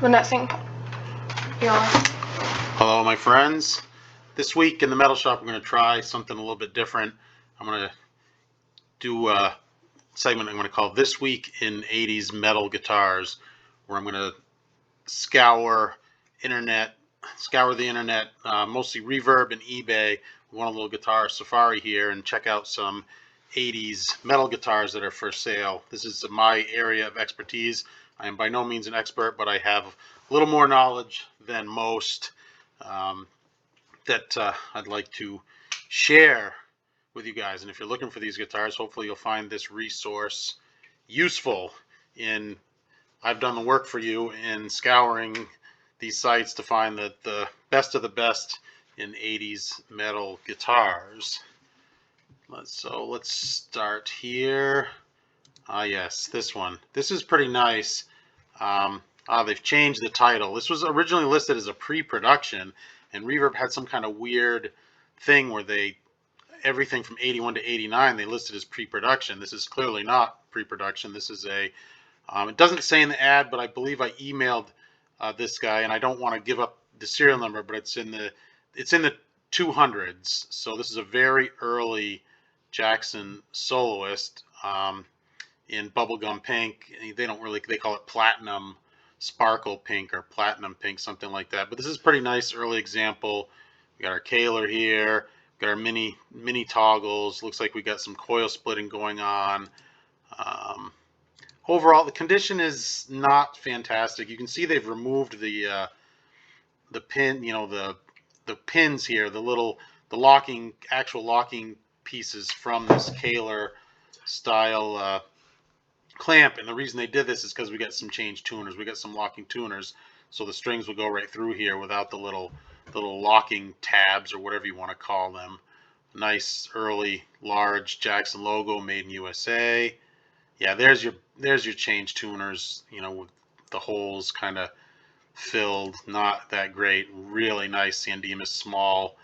when that thing you're on. Hello, my friends. This week in the metal shop, we're going to try something a little bit different. I'm going to do a segment I'm going to call This Week in 80s Metal Guitars, where I'm going to scour the internet, mostly Reverb and eBay. We want a little guitar safari here and check out some 80s metal guitars that are for sale. This is my area of expertise. I am by no means an expert, but I have a little more knowledge than most that I'd like to share with you guys. And if you're looking for these guitars, hopefully you'll find this resource useful in I've done the work for you in scouring these sites to find the best of the best in 80s metal guitars. So let's start here. Yes, this one. This is pretty nice. They've changed the title. This was originally listed as a pre-production, and Reverb had some kind of weird thing where everything from 81 to 89 they listed as pre-production. This is clearly not pre-production. This is a it doesn't say in the ad, but I believe I emailed this guy, and I don't want to give up the serial number, but it's in the 200s. So this is a very early Jackson soloist in bubblegum pink. They call it platinum sparkle pink or platinum pink, something like that. But this is a pretty nice early example. We got our Kaler here, got our mini toggles. Looks like we got some coil splitting going on. Overall, the condition is not fantastic. You can see they've removed the pin, the pins here, the actual locking pieces from this Kaler style clamp. And the reason they did this is because we got some change tuners. We got some locking tuners, so the strings will go right through here without the little locking tabs or whatever you want to call them. Nice early large Jackson logo, made in USA. Yeah, there's your change tuners, with the holes kind of filled, not that great. Really nice Sandemus small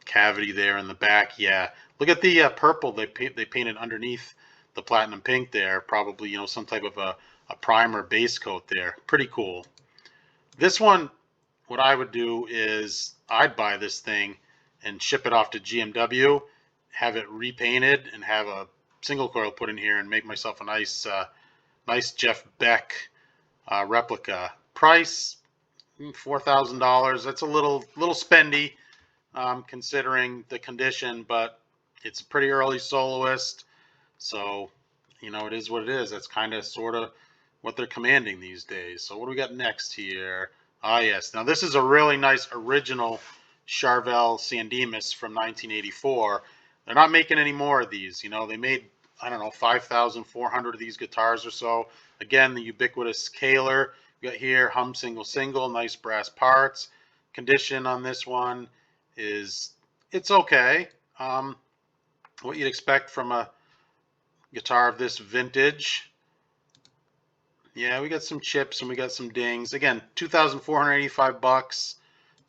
cavity there in the back. Yeah, look at the purple they painted underneath the platinum pink there. Probably some type of a primer base coat there. Pretty cool. This one, what I would do is I'd buy this thing and ship it off to GMW, have it repainted, and have a single coil put in here and make myself a nice Jeff Beck replica. Price $4,000. That's a little spendy considering the condition, but it's a pretty early soloist, so it is what it is. That's kind of sort of what they're commanding these days. So what do we got next here? Yes, now this is a really nice original Charvel Sandemus from 1984. They're not making any more of these. They made, I don't know, 5,400 of these guitars or so. Again, the ubiquitous Kaler. We got here hum single, nice brass parts. Condition on this one is, it's okay. What you'd expect from a guitar of this vintage. Yeah, we got some chips and we got some dings. Again, $2,485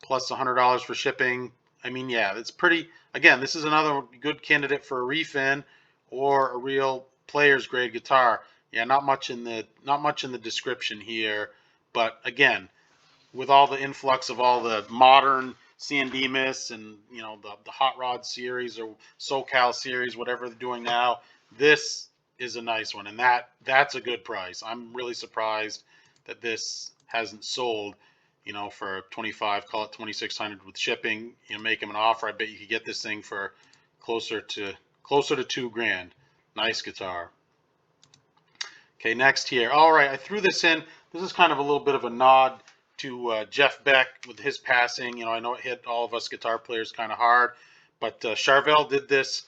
plus $100 for shipping. I mean, yeah, it's pretty. Again, this is another good candidate for a refin or a real player's grade guitar. Yeah, not much in the description here, but again, with all the influx of all the modern Sandemus and the Hot Rod series or SoCal series, whatever they're doing now, this is a nice one, and that's a good price. I'm really surprised that this hasn't sold. For 25, call it 2,600 with shipping. Make them an offer. I bet you could get this thing for closer to $2,000. Nice guitar. Okay, next here. All right, I threw this in. This is kind of a little bit of a nod to Jeff Beck with his passing. I know it hit all of us guitar players kind of hard, but Charvel did this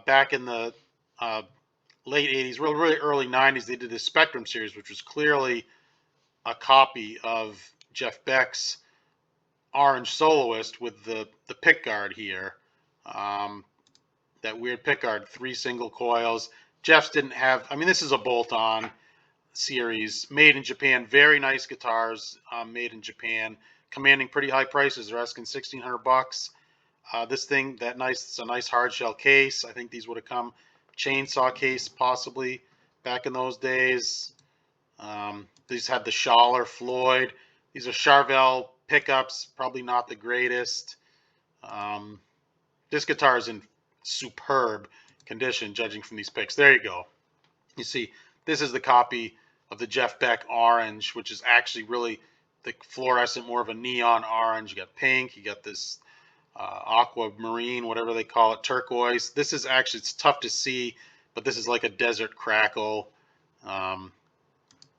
back in the late 80s, really early 90s. They did this Spectrum series, which was clearly a copy of Jeff Beck's Orange Soloist with the pickguard here. That weird pickguard, 3 single coils. Jeff's didn't have, I mean, this is a bolt-on series, made in Japan. Very nice guitars, made in Japan, commanding pretty high prices. They're asking $1,600. This thing, it's a nice hard shell case. I think these would have come chainsaw case possibly back in those days. These had the Schaller Floyd. These are Charvel pickups, probably not the greatest. This guitar is in superb condition, judging from these pics. There you go. You see, this is the copy of the Jeff Beck Orange, which is actually really the fluorescent, more of a neon orange. You got pink, you got this aquamarine, whatever they call it, turquoise. This is actually, it's tough to see, but this is like a desert crackle.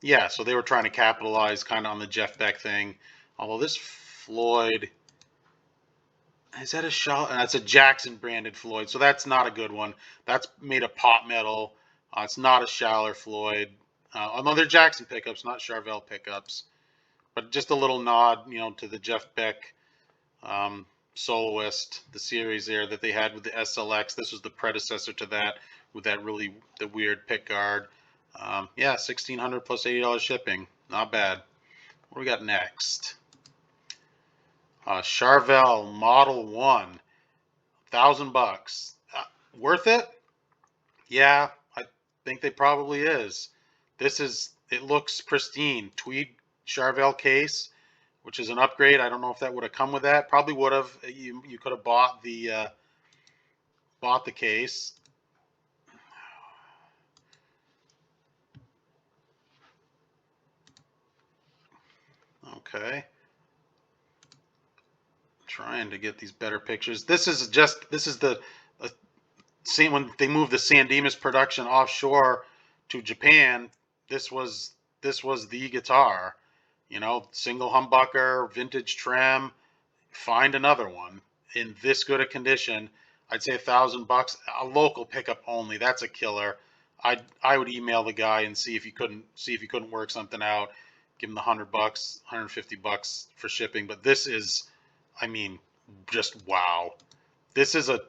Yeah, so they were trying to capitalize kind of on the Jeff Beck thing. Although this Floyd, is that a Shaw? That's a Jackson branded Floyd, so that's not a good one. That's made of pot metal. It's not a Schaller Floyd. Although they're Jackson pickups, not Charvel pickups. But just a little nod, you know, to the Jeff Beck Soloist, the series there that they had with the SLX. This was the predecessor to that, with that really the weird pick guard. Yeah, $1,600 plus $80 shipping. Not bad. What do we got next? Charvel Model 1, $1,000. Worth it? Yeah, I think they probably is. It looks pristine. Tweed Charvel case, which is an upgrade. I don't know if that would have come with that. Probably would have. You could have bought the case. Okay. Trying to get these better pictures. This is the same when they moved the San Dimas production offshore to Japan. This was the guitar, you know, single humbucker, vintage trim. Find another one in this good a condition. I'd say $1,000, a local pickup only. That's a killer. I would email the guy and see if he couldn't work something out. Give him the $100, $150 for shipping. But this is, I mean, just wow. This is a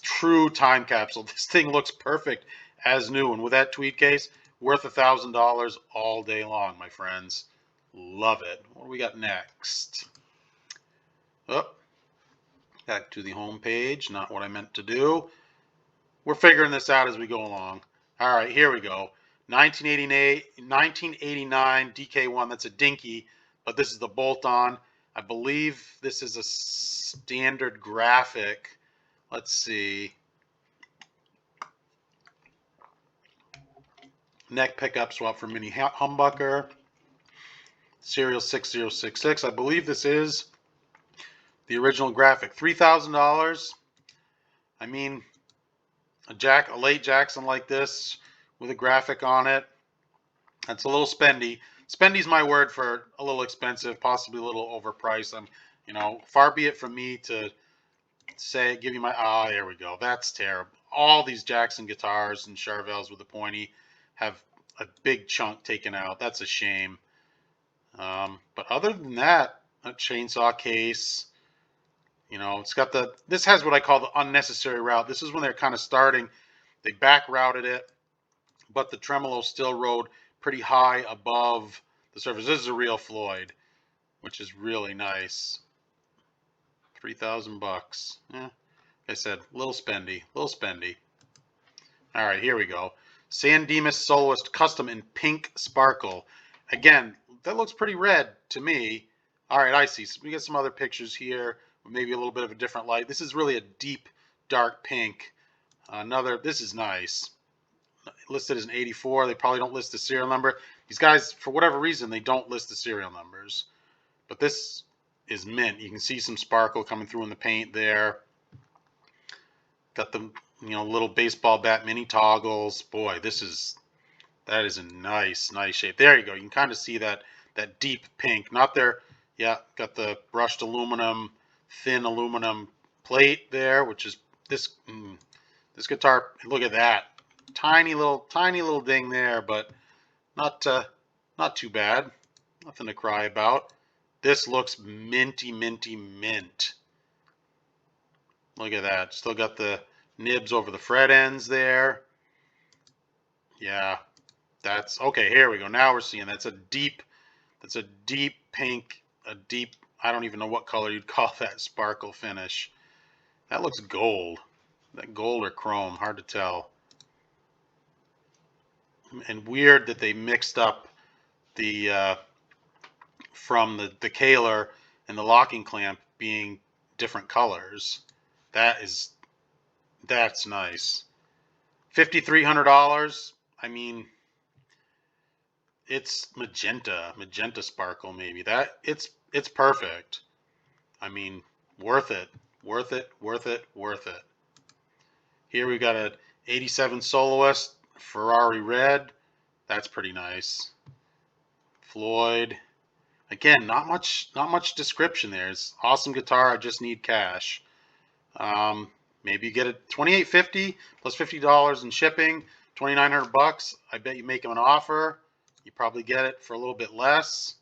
true time capsule. This thing looks perfect as new, and with that tweed case, worth $1,000 all day long, my friends. Love it. What do we got next? Oh, back to the home page. Not what I meant to do. We're figuring this out as we go along. All right, here we go. 1989 DK1. That's a dinky, but this is the bolt-on. I believe this is a standard graphic. Let's see. Neck pickup swap for mini humbucker. Serial 6066. I believe this is the original graphic. $3,000. I mean, a late Jackson like this with a graphic on it. That's a little spendy. Spendy's my word for a little expensive, possibly a little overpriced. You know, far be it from me to say, give you my, here we go. That's terrible. All these Jackson guitars and Charvels with the pointy have a big chunk taken out. That's a shame. But other than that, a chainsaw case, you know, it's got this has what I call the unnecessary route. This is when they're kind of starting. They back routed it, but the tremolo still rode pretty high above the surface. This is a real Floyd, which is really nice. $3,000. Yeah, like I said, a little spendy, All right, here we go. San Dimas Soloist Custom in pink sparkle. Again, that looks pretty red to me. All right, I see. So we got some other pictures here, maybe a little bit of a different light. This is really a deep, dark pink. This is nice. Listed as an 84. They probably don't list the serial number. These guys, for whatever reason, they don't list the serial numbers. But this is mint. You can see some sparkle coming through in the paint there. Got the little baseball bat mini toggles. Boy, that is a nice shape. There you go. You can kind of see that deep pink. Not there. Yeah, got the brushed aluminum, thin aluminum plate there, which is this guitar. Look at that. Tiny little ding there, but not too bad. Nothing to cry about. This looks minty mint. Look at that. Still got the nibs over the fret ends there. Yeah, that's okay. Here we go. Now we're seeing that's a deep pink, I don't even know what color you'd call that sparkle finish. That looks gold. That gold or chrome, hard to tell. And weird that they mixed up the from the decaler and the locking clamp being different colors. That's nice. $5,300. I mean, it's magenta sparkle maybe. It's perfect. I mean, worth it. Worth it, worth it, worth it. Here we got a 87 Soloist Ferrari red. That's pretty nice. Floyd. Again, not much description there. It's awesome guitar. I just need cash. Maybe you get it $2,850 plus $50 in shipping, $2,900. I bet you make them an offer. You probably get it for a little bit less.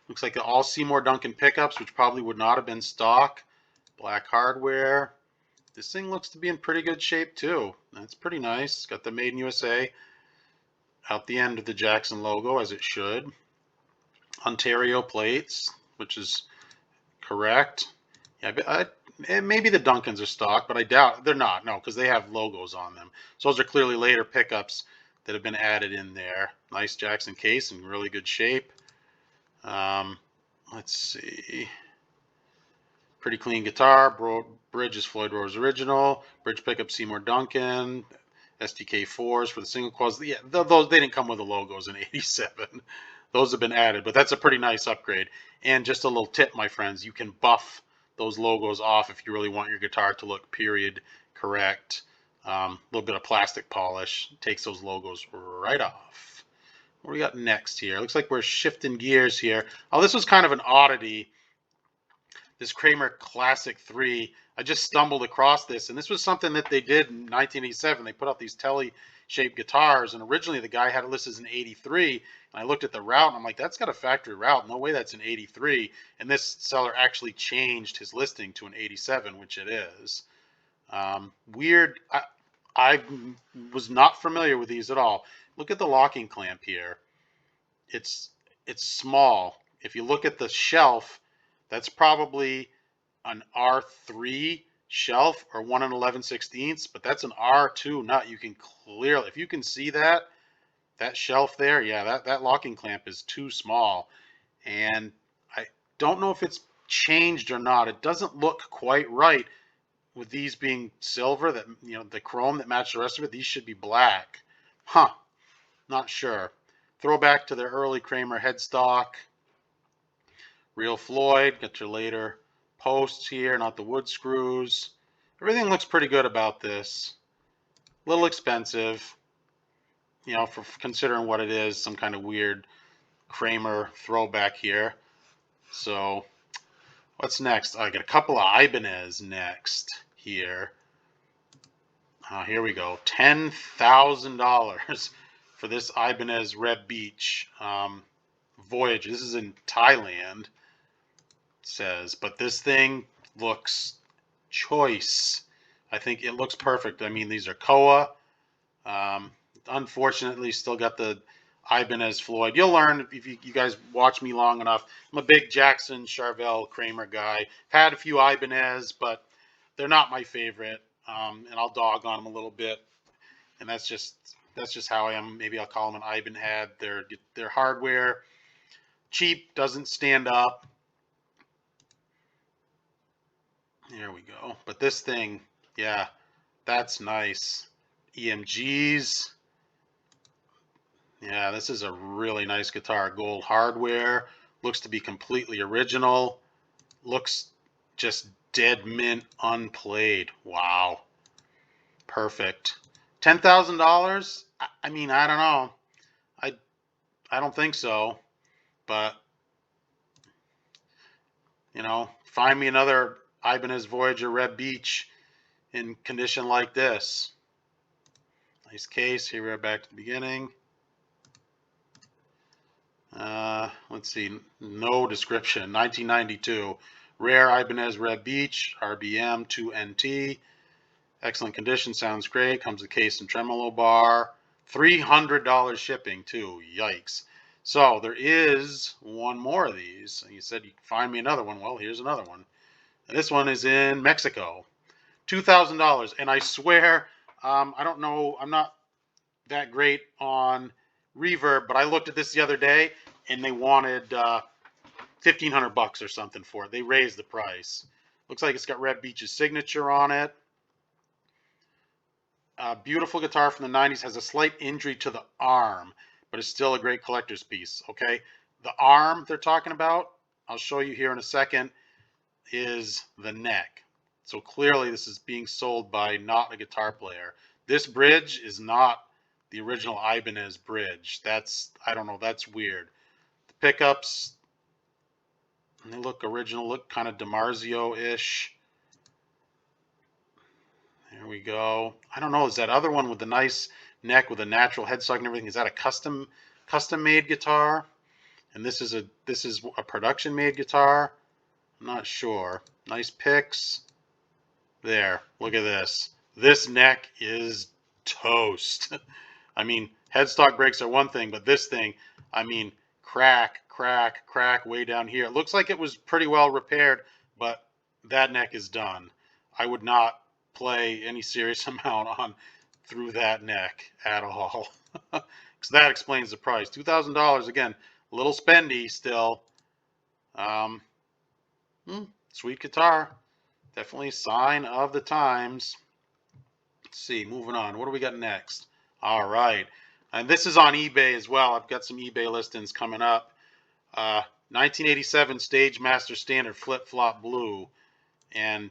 Looks like all Seymour Duncan pickups, which probably would not have been stock. Black hardware. This thing looks to be in pretty good shape too. That's pretty nice. Got the Made in USA out the end of the Jackson logo, as it should. Ontario plates, which is correct. Yeah, maybe the Duncans are stock, but I doubt they're not. No, because they have logos on them. So those are clearly later pickups that have been added in there. Nice Jackson case in really good shape. Let's see. Pretty clean guitar. Bridge is Floyd Rose original. Bridge pickup Seymour Duncan. SDK4s for the single coils. Yeah, those they didn't come with the logos in '87. Those have been added, but that's a pretty nice upgrade. And just a little tip, my friends, you can buff those logos off if you really want your guitar to look period correct. A little bit of plastic polish takes those logos right off. What do we got next here? Looks like we're shifting gears here. Oh, this was kind of an oddity. This Kramer Classic 3. I just stumbled across this, and this was something that they did in 1987. They put out these telly-shaped guitars, and originally the guy had it listed as an 83, and I looked at the route, and I'm like, that's got a factory route. No way that's an 83. And this seller actually changed his listing to an 87, which it is. Weird. I was not familiar with these at all. Look at the locking clamp here. It's small. If you look at the shelf, that's probably an R3 shelf or 1 11/16, but that's an R2 nut. You can clearly, if you can see that shelf there, yeah, that locking clamp is too small. And I don't know if it's changed or not. It doesn't look quite right with these being silver, that, you know, the chrome that matched the rest of it. These should be black. Huh, not sure. Throwback to the early Kramer headstock. Real Floyd, got your later posts here, not the wood screws. Everything looks pretty good about this. A little expensive, you know, for considering what it is, some kind of weird Kramer throwback here. So what's next? I got a couple of Ibanez next here. Here we go. $10,000 for this Ibanez Red Beach Voyage. This is in Thailand, it says, but this thing looks choice. I think it looks perfect. I mean, these are Koa. Unfortunately, still got the Ibanez Floyd. You'll learn if you guys watch me long enough. I'm a big Jackson, Charvel, Kramer guy. Had a few Ibanez, but they're not my favorite. And I'll dog on them a little bit. And that's just how I am. Maybe I'll call them an Ibanez. Their hardware, cheap, doesn't stand up. There we go. But this thing, yeah, that's nice. EMGs. Yeah, this is a really nice guitar. Gold hardware. Looks to be completely original. Looks just dead mint, unplayed. Wow. Perfect. $10,000? I mean, I don't know. I don't think so. But, you know, find me another Ibanez Voyager Red Beach in condition like this. Nice case. Here we are back to the beginning. Let's see. No description. 1992. Rare Ibanez Red Beach. RBM 2NT. Excellent condition. Sounds great. Comes with case and tremolo bar. $300 shipping too. Yikes. So there is one more of these. You said you can find me another one. Well, here's another one. And this one is in Mexico. $2,000. And I swear, I don't know. I'm not that great on Reverb, but I looked at this the other day. and they wanted $1,500 or something for it. They raised the price. Looks like it's got Red Beach's signature on it. Beautiful guitar from the 90s. Has a slight injury to the arm, but it's still a great collector's piece. Okay, the arm they're talking about, I'll show you here in a second, is the neck. So clearly this is being sold by not a guitar player. This bridge is not the original Ibanez bridge. That's, I don't know, that's weird. The pickups, they look original, look kind of DiMarzio-ish. There we go. I don't know, is that other one with the nice neck with a natural headstock and everything, is that a custom made guitar? And this is a production made guitar? I'm not sure. Nice picks. There, look at this. This neck is toast. I mean, headstock breaks are one thing, but this thing, I mean, crack, crack, crack way down here. It looks like it was pretty well repaired, but that neck is done. I would not play any serious amount on through that neck at all. Because that explains the price. $2,000, again, a little spendy still. Sweet guitar. Definitely a sign of the times. Let's see, moving on. What do we got next? All right. And this is on eBay as well. I've got some eBay listings coming up. 1987 Stage Master Standard Flip-Flop Blue. And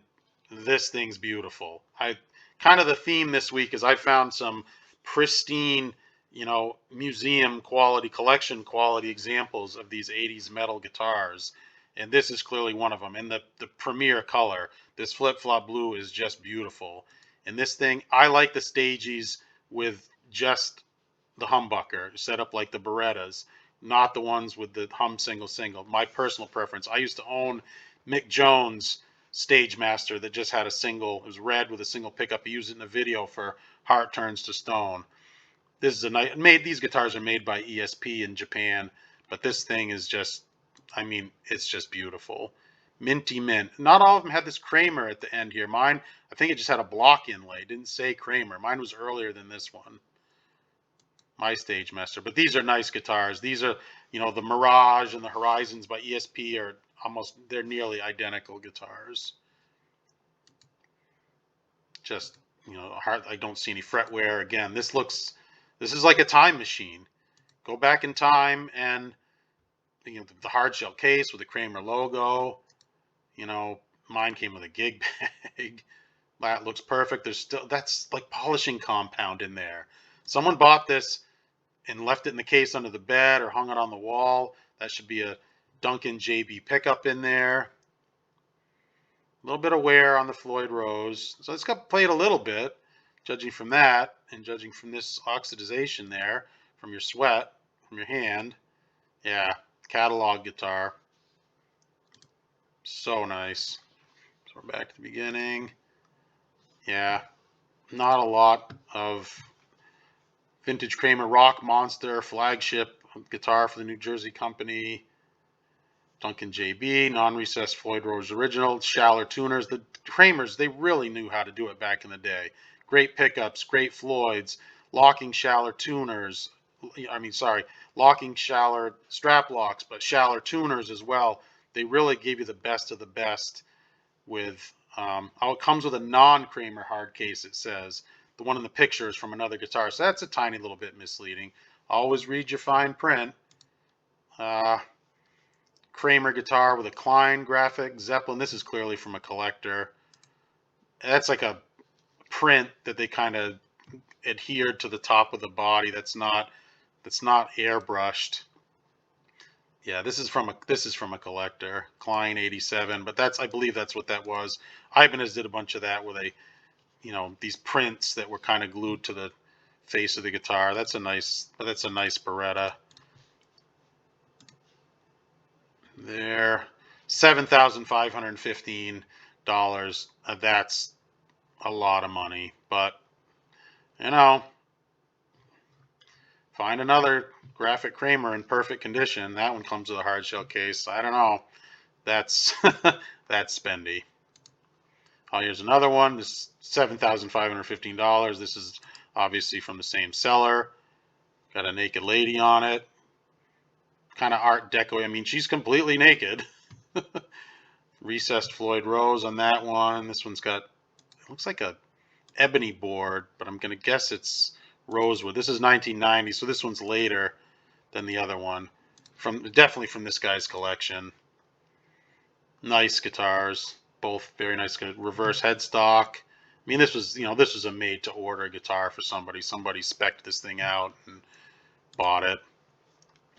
this thing's beautiful. Kind of the theme this week is I found some pristine, you know, museum quality, collection quality examples of these 80s metal guitars. And this is clearly one of them. And the premier color, this flip-flop blue, is just beautiful. And this thing, I like the Stagies with just the humbucker set up like the Berettas, not the ones with the hum single. My personal preference. I used to own Mick Jones' Stage Master that just had a single. It was red with a single pickup. He used it in a video for Heart Turns to Stone. This is a nice. These guitars are made by ESP in Japan, but this thing is just, I mean, it's just beautiful. Minty mint. Not all of them had this Kramer at the end here. Mine, I think it just had a block inlay. It didn't say Kramer. Mine was earlier than this one. My Stage Master. But these are nice guitars. These are, you know, the Mirage and the Horizons by ESP are almost, they're nearly identical guitars. Just, you know, hard, I don't see any fret wear. Again, this is like a time machine. Go back in time and, you know, the hard shell case with the Kramer logo. You know, mine came with a gig bag. That looks perfect. There's still, that's like polishing compound in there. Someone bought this and left it in the case under the bed or hung it on the wall. That should be a Duncan JB pickup in there. A little bit of wear on the Floyd Rose. So it's got played a little bit, judging from that and judging from this oxidization there, from your sweat, from your hand. Yeah, catalog guitar. So nice. So we're back to the beginning. Yeah, not a lot of vintage Kramer Rock Monster flagship guitar for the New Jersey company. Duncan JB, non-recessed Floyd Rose original, Schaller tuners. The Kramers, they really knew how to do it back in the day. Great pickups, great Floyds, locking Schaller tuners. Locking Schaller strap locks, but Schaller tuners as well. They really gave you the best of the best with, it comes with a non-Kramer hard case, it says. The one in the picture is from another guitar, so that's a tiny little bit misleading. Always read your fine print. Kramer guitar with a Klein graphic. Zeppelin, this is clearly from a collector. That's like a print that they kind of adhered to the top of the body. That's not airbrushed. Yeah, this is from a collector, Klein 87, but I believe that's what that was. Ibanez did a bunch of that with these prints that were kind of glued to the face of the guitar. That's a nice Beretta. There, $7,515. That's a lot of money, but you know, find another graphic Kramer in perfect condition. That one comes with a hard shell case. I don't know. That's that's spendy. Oh, here's another one. This is $7,515. This is obviously from the same seller. Got a naked lady on it. kind of Art Deco. I mean, she's completely naked. Recessed Floyd Rose on that one. This one's got, it looks like a ebony board, but I'm going to guess it's rosewood. This is 1990, so this one's later than the other one. Definitely from this guy's collection. Nice guitars, both very nice. Reverse headstock. I mean, this was, this was a made-to-order guitar for somebody. Somebody spec'd this thing out and bought it.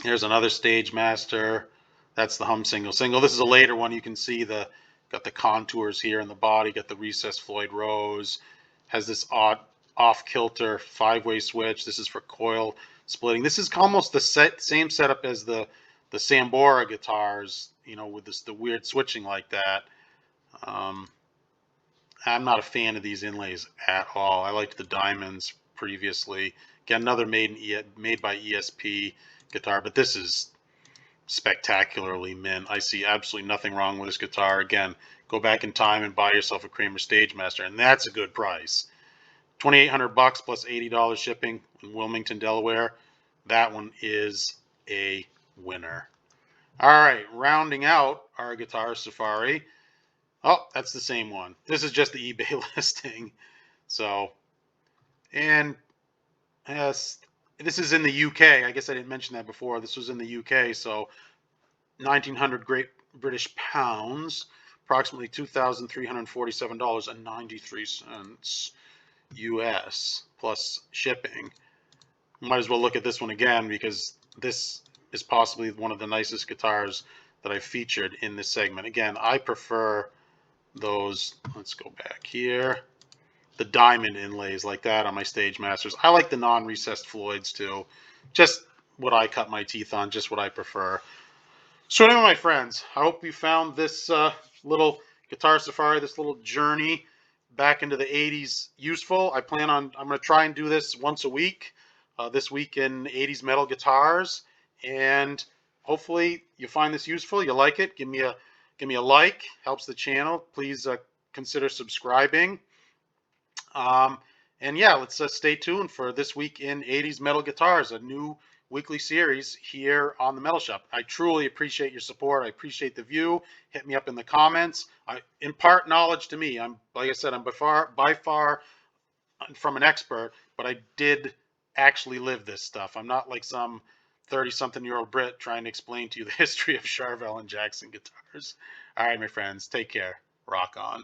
Here's another Stage Master. That's the Hum Single. This is a later one. You can see got the contours here in the body. Got the recessed Floyd Rose. Has this odd off-kilter 5-way switch. This is for coil splitting. This is almost the same setup as the Sambora guitars, with the weird switching like that. I'm not a fan of these inlays at all. I liked the diamonds previously. Again, another made by ESP guitar, but this is spectacularly mint. I see absolutely nothing wrong with this guitar. Again, go back in time and buy yourself a Kramer Stage Master, and that's a good price. $2,800 plus $80 shipping in Wilmington, Delaware. That one is a winner. All right, rounding out our guitar safari. Oh, that's the same one. This is just the eBay listing. So, and yes, this is in the UK. I guess I didn't mention that before. This was in the UK, so 1,900 Great British pounds, approximately $2,347.93 US plus shipping. Might as well look at this one again because this is possibly one of the nicest guitars that I've featured in this segment. Again, I prefer those, let's go back here, the diamond inlays like that on my Stage Masters. I like the non-recessed Floyds too. Just what I cut my teeth on, just what I prefer. So anyway, my friends, I hope you found this little guitar safari, this little journey back into the 80s useful. I'm going to try and do this once a week, this week in 80s metal guitars, and hopefully you find this useful. You like it. Give me a like, helps the channel. Please consider subscribing. And yeah, let's stay tuned for this week in 80s metal guitars, a new weekly series here on the Metal Shop. I truly appreciate your support. I appreciate the view. Hit me up in the comments. Impart knowledge to me. Like I said, I'm by far from an expert, but I did actually live this stuff. I'm not like some 30-something-year-old Brit trying to explain to you the history of Charvel and Jackson guitars. All right, my friends, take care. Rock on.